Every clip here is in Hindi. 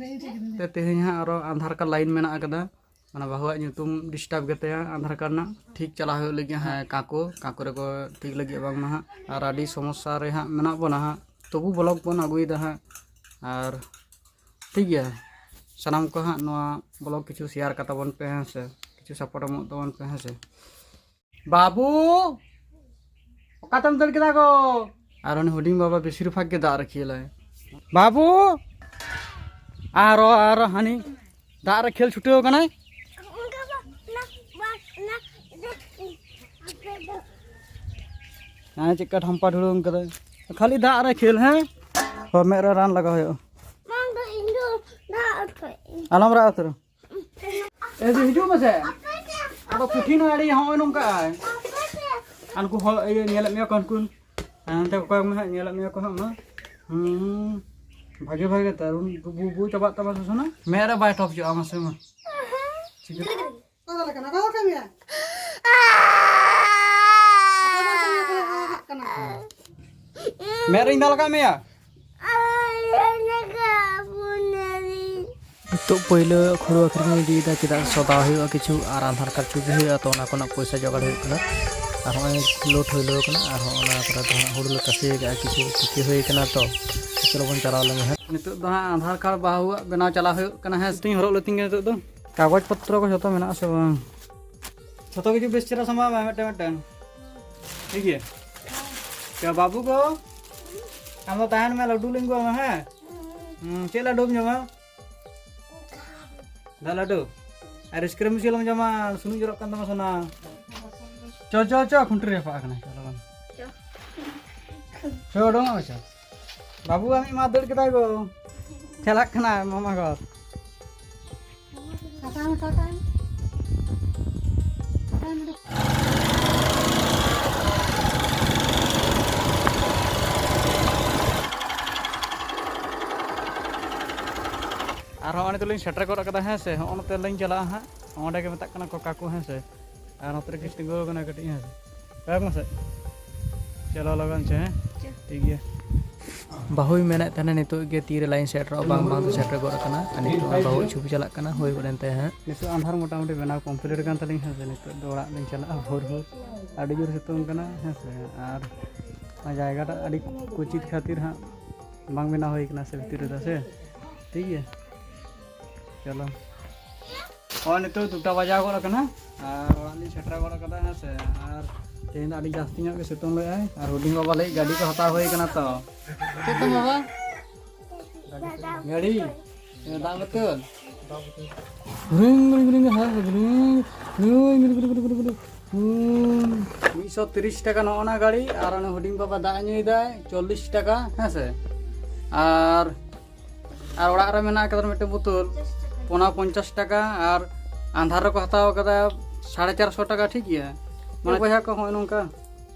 तेहन हाँ और आधार कार्ड लाइन में कदा बाहुआ ᱧᱩᱛᱩᱢ डिस्टर्ब गया आधार कार्ड ना ठीक चला लगे हाँ काको को ठीक लगे बांगमा हाँ और आदि समस्या रे हाँ मेना बना हाँ तबु ब्लॉग बन अगुदा हाँ और ठीक है सानाम को हाँ ब्लॉग किछु शेयर करताबन पे हाँ से किछु सपोर्ट तबन पे हाँ से बाबू ओकातम दर केदा को और हुडिंग बाबा बेसिर भाग के दाग रखिए बाबू और हानि दाग खेल छुटे कना हाँ चिका ठम्पा ढुड़ूंग कर खाली दाग रे खेल है और मेरा रान लगा हो आलम रा उतर ए हिजू में से अब पुठी ना आड़ी हम नोंका अनकु हो ए नेल में कनकुन अंते को में नेल में को हम भागे भागे तरुण बु चबा तबा सुना मेरा बाय टॉप जो आमा से में ठीक है मेरे इंदा लगा में तो पहले खुद आखिरी दीदा चेदा सदा हुआ किछु और आधार कार्ड चुकी हुआ तो पैसा जोगाड़ होना और लोड होना और हुड़ू तासी किछु चुकी होना तो चलो बन चला लेंगे नित आधार कार्ड बाहुआ बनाव चला होना है हर लतीन नित कागज पत्र को जो मेना से जो किछु बेस चेहरा संभव मिट्टन ठीक है क्या बाबू को हम तो तहन में लड्डू लेंगे है चे लड्डू जमा लड्डू और आइसक्रीम सिलम जमा सुनु जरक तमा सोना चो चो चो खुंटरे पाकना चो डोंगा अच्छा बाबू आमी मा दड़ केदा गो चलाक खना मामा घर और हाँ तो सेटर कर हाँ से हाँ चला हाँ ओंडे के मत काकू हाँ से और नोते किस तिंगो कटी हाँ से चलो लगन से हाँ ठीक है बाहु मेने नित के तीर लाइन सेटर बांग सेटर गना बाहु छुपी चला हो गए हाँ नित आधार मोटामुटी बनाव कमप्लीट हाँ से नित चला भोर भोर अड़ी जोर सितुंग हाँ से और जैगा कुचित खातिर हाँ बांग बनाव होना से भीतर से ठीक है चलो और नित दुटा बजा गना और सेटर गड़ा हाँ से और तेहन अड़ी जास्ती सितुंग ले और हुडिंग बाबा लगे गाड़ी को हता होना तो चेतम बाबा गाड़ी दाग बतल 130 टाका ना गाड़ी और हुडिंग बाबा दाग नुदा 40 टाका हाँ से और ओड़ा रे मेना मिट्टे बोतल 50 टाका और आधार को हताव 450 टाका ठीक है मैं बहा को हो नौका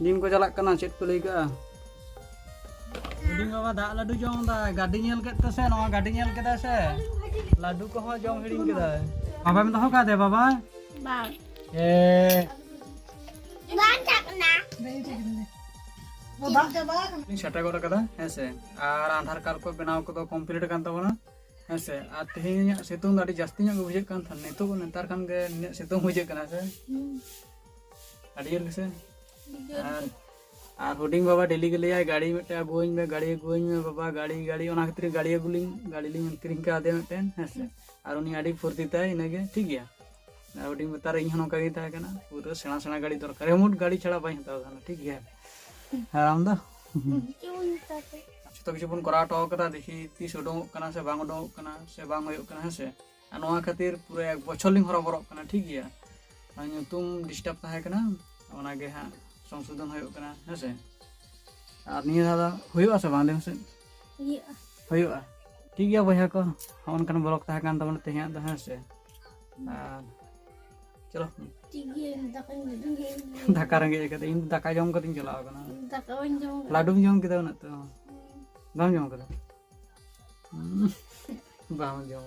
दिन को चला चेक को लैका हुडिंग बाबा दाग लड्डू जम गाड़ी नेल से गाड़ी नेल से लड्डू को जम हिड़िंग बाबा में दो का दे बाबा ए सेटा गड़ा हाँ से और आधार कार्ड को बनाव को कमप्लीट तबना हाँ से और तेहन सितुंग जास्ती बुझे नित नेतार खान सितुंग बुझे से से और हुडिंग बाबा डेली के लिए गाड़ी मिट्टे अगुआኝ में गाड़ी बाबा गाड़ी खातिर गाड़ी अगुली गाड़ी किरिंग कादे मिट्टेन हाँ से और उनी आड़ी फुर्तीता इनगे ठीक है हुडिंग बतार इन नौका पूरा सेना सेना गाड़ी दरकार रिमोट गाड़ी छाड़ा बाई हताव ठीक है आराम दा जो किसी बन करा हटो देखी तीस उडोंगना से बांग उडोंगना से बांग हाँ से और खातिर पूरा 1 बछर लिंग हरबरक ठीक है नुतुम डिस्टर्ब तहकना हाँ संशोधन हाँ से और निया दादा हुआ से बांग से हुआ ठीक है बहा को हमन ब्लॉक तहकन तेहन हाँ से चलो दाका रेंगे इन दाका जम कत चला लाडू जम के ना तो बाम जम कर बाम जम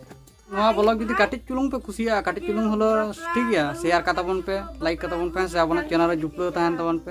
ब्लॉग जुदी काटिज चुलुंग पे कुसिया काटिज चुलुंग हलो ठीक है शेयर करताबन पे लाइक करताबन पे से अपन चैनल जुपलो तहन तबन पे।